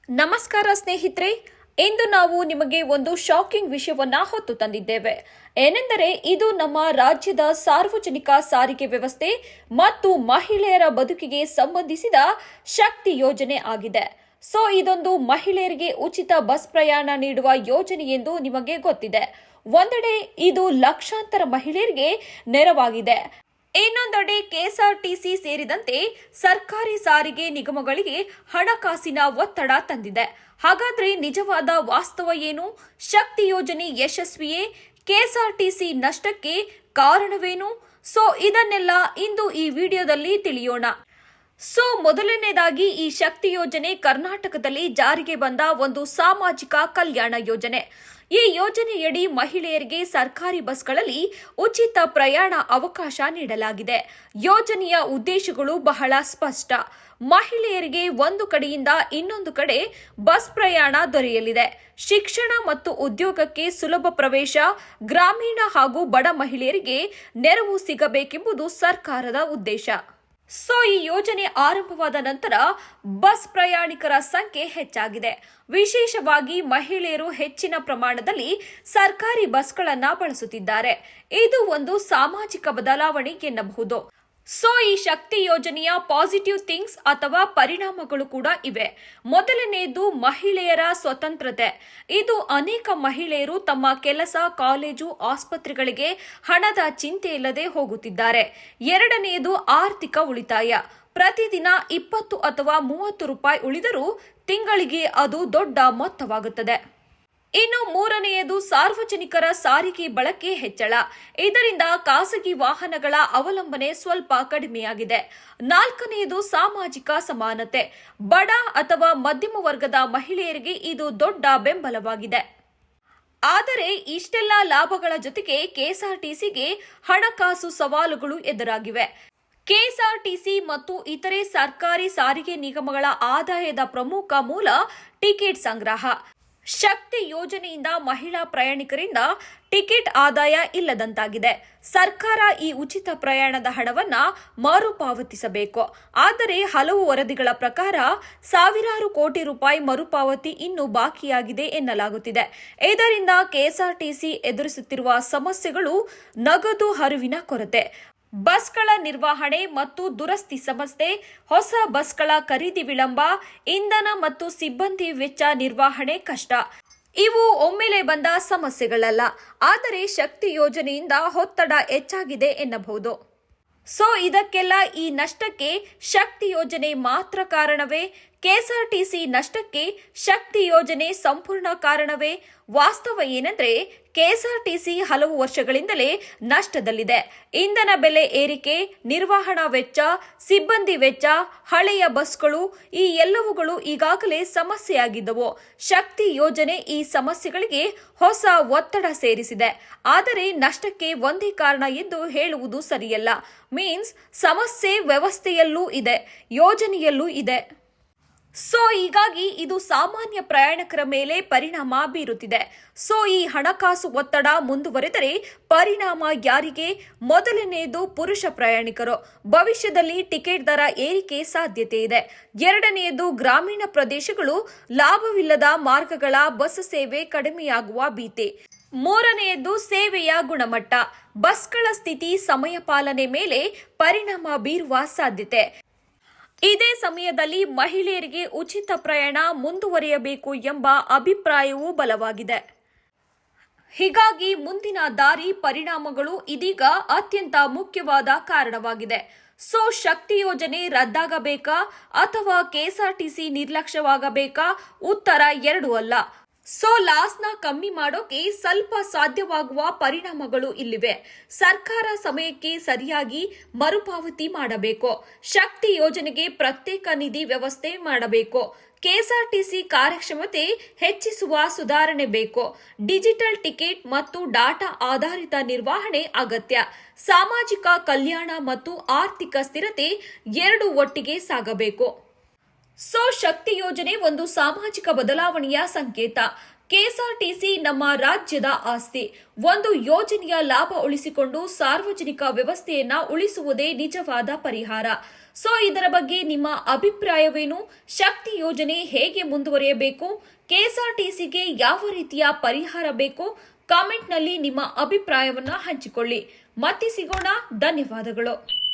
ನಮಸ್ಕಾರ ಸ್ನೇಹಿತರೆ, ಇಂದು ನಾವು ನಿಮಗೆ ಒಂದು ಶಾಕಿಂಗ್ ವಿಷಯವನ್ನ ಹೊತ್ತು ತಂದಿದ್ದೇವೆ. ಏನೆಂದರೆ ಇದು ನಮ್ಮ ರಾಜ್ಯದ ಸಾರ್ವಜನಿಕ ಸಾರಿಗೆ ವ್ಯವಸ್ಥೆ ಮತ್ತು ಮಹಿಳೆಯರ ಬದುಕಿಗೆ ಸಂಬಂಧಿಸಿದ ಶಕ್ತಿ ಯೋಜನೆ ಆಗಿದೆ. ಇದೊಂದು ಮಹಿಳೆಯರಿಗೆ ಉಚಿತ ಬಸ್ ಪ್ರಯಾಣ ನೀಡುವ ಯೋಜನೆ ಎಂದು ನಿಮಗೆ ಗೊತ್ತಿದೆ. ಒಂದೆಡೆ ಇದು ಲಕ್ಷಾಂತರ ಮಹಿಳೆಯರಿಗೆ ನೆರವಾಗಿದೆ. ಇನ್ನೊಂದೆಡೆ ಕೆಎಸ್ಆರ್ಟಿಸಿ ಸೇರಿದಂತೆ ಸರ್ಕಾರಿ ಸಾರಿಗೆ ನಿಗಮಗಳಿಗೆ ಹಣಕಾಸಿನ ಒತ್ತಡ ತಂದಿದೆ. ಹಾಗಾದ್ರೆ ನಿಜವಾದ ವಾಸ್ತವ ಏನು? ಶಕ್ತಿ ಯೋಜನೆ ಯಶಸ್ವಿಯೇ? ಕೆಎಸ್ಆರ್ಟಿಸಿ ನಷ್ಟಕ್ಕೆ ಕಾರಣವೇನು? ಇದನ್ನೆಲ್ಲ ಇಂದು ಈ ವಿಡಿಯೋದಲ್ಲಿ ತಿಳಿಯೋಣ. ಮೊದಲನೇದಾಗಿ ಈ ಶಕ್ತಿ ಯೋಜನೆ ಕರ್ನಾಟಕದಲ್ಲಿ ಜಾರಿಗೆ ಬಂದ ಒಂದು ಸಾಮಾಜಿಕ ಕಲ್ಯಾಣ ಯೋಜನೆ. ಈ ಯೋಜನೆಯಡಿ ಮಹಿಳೆಯರಿಗೆ ಸರ್ಕಾರಿ ಬಸ್ಗಳಲ್ಲಿ ಉಚಿತ ಪ್ರಯಾಣ ಅವಕಾಶ ನೀಡಲಾಗಿದೆ. ಯೋಜನೆಯ ಉದ್ದೇಶಗಳು ಬಹಳ ಸ್ಪಷ್ಟ. ಮಹಿಳೆಯರಿಗೆ ಒಂದು ಕಡೆಯಿಂದ ಇನ್ನೊಂದು ಕಡೆ ಬಸ್ ಪ್ರಯಾಣ ದೊರೆಯಲಿದೆ. ಶಿಕ್ಷಣ ಮತ್ತು ಉದ್ಯೋಗಕ್ಕೆ ಸುಲಭ ಪ್ರವೇಶ, ಗ್ರಾಮೀಣ ಹಾಗೂ ಬಡ ಮಹಿಳೆಯರಿಗೆ ನೆರವು ಸಿಗಬೇಕೆಂಬುದು ಸರ್ಕಾರದ ಉದ್ದೇಶ. ಈ ಯೋಜನೆ ಆರಂಭವಾದ ನಂತರ ಬಸ್ ಪ್ರಯಾಣಿಕರ ಸಂಖ್ಯೆ ಹೆಚ್ಚಾಗಿದೆ. ವಿಶೇಷವಾಗಿ ಮಹಿಳೆಯರು ಹೆಚ್ಚಿನ ಪ್ರಮಾಣದಲ್ಲಿ ಸರ್ಕಾರಿ ಬಸ್ಗಳನ್ನು ಬಳಸುತ್ತಿದ್ದಾರೆ. ಇದು ಒಂದು ಸಾಮಾಜಿಕ ಬದಲಾವಣೆ ಎನ್ನಬಹುದು. ಈ ಶಕ್ತಿ ಯೋಜನೆಯ ಪಾಸಿಟಿವ್ ಥಿಂಗ್ಸ್ ಅಥವಾ ಪರಿಣಾಮಗಳು ಕೂಡ ಇವೆ. ಮೊದಲನೆಯದು ಮಹಿಳೆಯರ ಸ್ವತಂತ್ರತೆ. ಇದು ಅನೇಕ ಮಹಿಳೆಯರು ತಮ್ಮ ಕೆಲಸ, ಕಾಲೇಜು, ಆಸ್ಪತ್ರೆಗಳಿಗೆ ಹಣದ ಚಿಂತೆ ಇಲ್ಲದೆ ಹೋಗುತ್ತಿದ್ದಾರೆ. ಎರಡನೆಯದು ಆರ್ಥಿಕ ಉಳಿತಾಯ. ಪ್ರತಿದಿನ 20 ಅಥವಾ 30 ರೂಪಾಯಿ ಉಳಿದರೂ ತಿಂಗಳಿಗೆ ಅದು ದೊಡ್ಡ ಮೊತ್ತವಾಗುತ್ತದೆ. ಇನ್ನು ಮೂರನೆಯದು ಸಾರ್ವಜನಿಕರ ಸಾರಿಗೆ ಬಳಕೆ ಹೆಚ್ಚಳ. ಇದರಿಂದ ಖಾಸಗಿ ವಾಹನಗಳ ಅವಲಂಬನೆ ಸ್ವಲ್ಪ ಕಡಿಮೆಯಾಗಿದೆ. ನಾಲ್ಕನೆಯದು ಸಾಮಾಜಿಕ ಸಮಾನತೆ. ಬಡ ಅಥವಾ ಮಧ್ಯಮ ವರ್ಗದ ಮಹಿಳೆಯರಿಗೆ ಇದು ದೊಡ್ಡ ಬೆಂಬಲವಾಗಿದೆ. ಆದರೆ ಇಷ್ಟೆಲ್ಲ ಲಾಭಗಳ ಜೊತೆಗೆ ಕೆಎಸ್ಆರ್ಟಿಸಿಗೆ ಹಣಕಾಸು ಸವಾಲುಗಳು ಎದುರಾಗಿವೆ. ಕೆಎಸ್ಆರ್ಟಿಸಿ ಮತ್ತು ಇತರೆ ಸರ್ಕಾರಿ ಸಾರಿಗೆ ನಿಗಮಗಳ ಆದಾಯದ ಪ್ರಮುಖ ಮೂಲ ಟಿಕೆಟ್ ಸಂಗ್ರಹ. ಶಕ್ತಿ ಯೋಜನೆಯಿಂದ ಮಹಿಳಾ ಪ್ರಯಾಣಿಕರಿಂದ ಟಿಕೆಟ್ ಆದಾಯ ಇಲ್ಲದಂತಾಗಿದೆ. ಸರ್ಕಾರ ಈ ಉಚಿತ ಪ್ರಯಾಣದ ಹಣವನ್ನ ಮರುಪಾವತಿಸಬೇಕು. ಆದರೆ ಹಲವು ವರದಿಗಳ ಪ್ರಕಾರ ಸಾವಿರಾರು ಕೋಟಿ ರೂಪಾಯಿ ಮರುಪಾವತಿ ಇನ್ನೂ ಬಾಕಿಯಾಗಿದೆ ಎನ್ನಲಾಗುತ್ತಿದೆ. ಇದರಿಂದ ಕೆಎಸ್ಆರ್ಟಿಸಿ ಎದುರಿಸುತ್ತಿರುವ ಸಮಸ್ಯೆಗಳು ನಗದು ಹರಿವಿನ ಕೊರತೆ, ಬಸ್ಗಳ ನಿರ್ವಹಣೆ ಮತ್ತು ದುರಸ್ತಿ ಸಮಸ್ಯೆ, ಹೊಸ ಬಸ್ಗಳ ಖರೀದಿ ವಿಳಂಬ, ಇಂಧನ ಮತ್ತು ಸಿಬ್ಬಂದಿ ವೆಚ್ಚ ನಿರ್ವಹಣೆ ಕಷ್ಟ. ಇವು ಒಮ್ಮೆಲೆ ಬಂದ ಸಮಸ್ಯೆಗಳಲ್ಲ, ಆದರೆ ಶಕ್ತಿ ಯೋಜನೆಯಿಂದ ಒತ್ತಡ ಹೆಚ್ಚಾಗಿದೆ ಎನ್ನಬಹುದು. ಇದಕ್ಕೆಲ್ಲ ಈ ನಷ್ಟಕ್ಕೆ ಶಕ್ತಿ ಯೋಜನೆ ಮಾತ್ರ ಕಾರಣವೇ? ಕೆಎಸ್ಆರ್ಟಿಸಿ ನಷ್ಟಕ್ಕೆ ಶಕ್ತಿ ಯೋಜನೆ ಸಂಪೂರ್ಣ ಕಾರಣವೇ? ವಾಸ್ತವ ಏನೆಂದರೆ ಕೆಎಸ್ಆರ್ಟಿಸಿ ಹಲವು ವರ್ಷಗಳಿಂದಲೇ ನಷ್ಟದಲ್ಲಿದೆ. ಇಂಧನ ಬೆಲೆ ಏರಿಕೆ, ನಿರ್ವಹಣಾ ವೆಚ್ಚ, ಸಿಬ್ಬಂದಿ ವೆಚ್ಚ, ಹಳೆಯ ಬಸ್ಗಳು ಈ ಎಲ್ಲವುಗಳು ಈಗಾಗಲೇ ಸಮಸ್ಯೆಯಾಗಿದ್ದವು. ಶಕ್ತಿ ಯೋಜನೆ ಈ ಸಮಸ್ಯೆಗಳಿಗೆ ಹೊಸ ಒತ್ತಡ ಸೇರಿಸಿದೆ. ಆದರೆ ನಷ್ಟಕ್ಕೆ ಒಂದೇ ಕಾರಣ ಎಂದು ಹೇಳುವುದು ಸರಿಯಲ್ಲ. ಸಮಸ್ಯೆ ವ್ಯವಸ್ಥೆಯಲ್ಲೂ ಇದೆ, ಯೋಜನೆಯಲ್ಲೂ ಇದೆ. ಹೀಗಾಗಿ ಇದು ಸಾಮಾನ್ಯ ಪ್ರಯಾಣಿಕರ ಮೇಲೆ ಪರಿಣಾಮ ಬೀರುತ್ತಿದೆ. ಈ ಹಣಕಾಸು ಒತ್ತಡ ಮುಂದುವರೆದರೆ ಪರಿಣಾಮ ಯಾರಿಗೆ? ಮೊದಲನೆಯದು ಪುರುಷ ಪ್ರಯಾಣಿಕರು. ಭವಿಷ್ಯದಲ್ಲಿ ಟಿಕೆಟ್ ದರ ಏರಿಕೆ ಸಾಧ್ಯತೆ ಇದೆ. ಎರಡನೆಯದು ಗ್ರಾಮೀಣ ಪ್ರದೇಶಗಳು, ಲಾಭವಿಲ್ಲದ ಮಾರ್ಗಗಳ ಬಸ್ ಸೇವೆ ಕಡಿಮೆಯಾಗುವ ಭೀತಿ. ಮೂರನೆಯದು ಸೇವೆಯ ಗುಣಮಟ್ಟ. ಬಸ್ಗಳ ಸ್ಥಿತಿ, ಸಮಯ ಪಾಲನೆ ಮೇಲೆ ಪರಿಣಾಮ ಬೀರುವ ಸಾಧ್ಯತೆ. ಇದೇ ಸಮಯದಲ್ಲಿ ಮಹಿಳೆಯರಿಗೆ ಉಚಿತ ಪ್ರಯಾಣ ಮುಂದುವರಿಯಬೇಕು ಎಂಬ ಅಭಿಪ್ರಾಯವೂ ಬಲವಾಗಿದೆ. ಹೀಗಾಗಿ ಮುಂದಿನ ದಾರಿ ಪರಿಣಾಮಗಳು ಇದೀಗ ಅತ್ಯಂತ ಮುಖ್ಯವಾದ ಕಾರಣವಾಗಿದೆ. ಶಕ್ತಿ ಯೋಜನೆ ರದ್ದಾಗಬೇಕಾ ಅಥವಾ ಕೆಎಸ್ಆರ್ಟಿಸಿ ನಿರ್ಲಕ್ಷ್ಯವಾಗಬೇಕಾ? ಉತ್ತರ ಎರಡೂ ಅಲ್ಲ. ಲಾಸ್ನ ಕಮ್ಮಿ ಮಾಡೋಕೆ ಸ್ವಲ್ಪ ಸಾಧ್ಯವಾಗುವ ಪರಿಣಾಮಗಳು ಇಲ್ಲಿವೆ. ಸರ್ಕಾರ ಸಮಯಕ್ಕೆ ಸರಿಯಾಗಿ ಮರುಪಾವತಿ ಮಾಡಬೇಕು. ಶಕ್ತಿ ಯೋಜನೆಗೆ ಪ್ರತ್ಯೇಕ ನಿಧಿ ವ್ಯವಸ್ಥೆ ಮಾಡಬೇಕು. ಕೆಎಸ್ಆರ್ಟಿಸಿ ಕಾರ್ಯಕ್ಷಮತೆ ಹೆಚ್ಚಿಸುವ ಸುಧಾರಣೆ ಬೇಕು. ಡಿಜಿಟಲ್ ಟಿಕೆಟ್ ಮತ್ತು ಡಾಟಾ ಆಧಾರಿತ ನಿರ್ವಹಣೆ ಅಗತ್ಯ. ಸಾಮಾಜಿಕ ಕಲ್ಯಾಣ ಮತ್ತು ಆರ್ಥಿಕ ಸ್ಥಿರತೆ ಎರಡೂ ಒಟ್ಟಿಗೆ ಸಾಗಬೇಕು. ಶಕ್ತಿ ಯೋಜನೆ ಒಂದು ಸಾಮಾಜಿಕ ಬದಲಾವಣೆಯ ಸಂಕೇತ. ಕೆಎಸ್ಆರ್ಟಿಸಿ ನಮ್ಮ ರಾಜ್ಯದ ಆಸ್ತಿ. ಒಂದು ಯೋಜನೆಯ ಲಾಭ ಉಳಿಸಿಕೊಂಡು ಸಾರ್ವಜನಿಕ ವ್ಯವಸ್ಥೆಯನ್ನ ಉಳಿಸುವುದೇ ನಿಜವಾದ ಪರಿಹಾರ. ಸೊ ಇದರ ಬಗ್ಗೆ ನಿಮ್ಮ ಅಭಿಪ್ರಾಯವೇನು? ಶಕ್ತಿ ಯೋಜನೆ ಹೇಗೆ ಮುಂದುವರಿಯಬೇಕು? ಕೆಎಸ್ಆರ್ಟಿಸಿಗೆ ಯಾವ ರೀತಿಯ ಪರಿಹಾರ ಬೇಕು? ಕಾಮೆಂಟ್ನಲ್ಲಿ ನಿಮ್ಮ ಅಭಿಪ್ರಾಯವನ್ನು ಹಂಚಿಕೊಳ್ಳಿ. ಮತ್ತೆ ಸಿಗೋಣ. ಧನ್ಯವಾದಗಳು.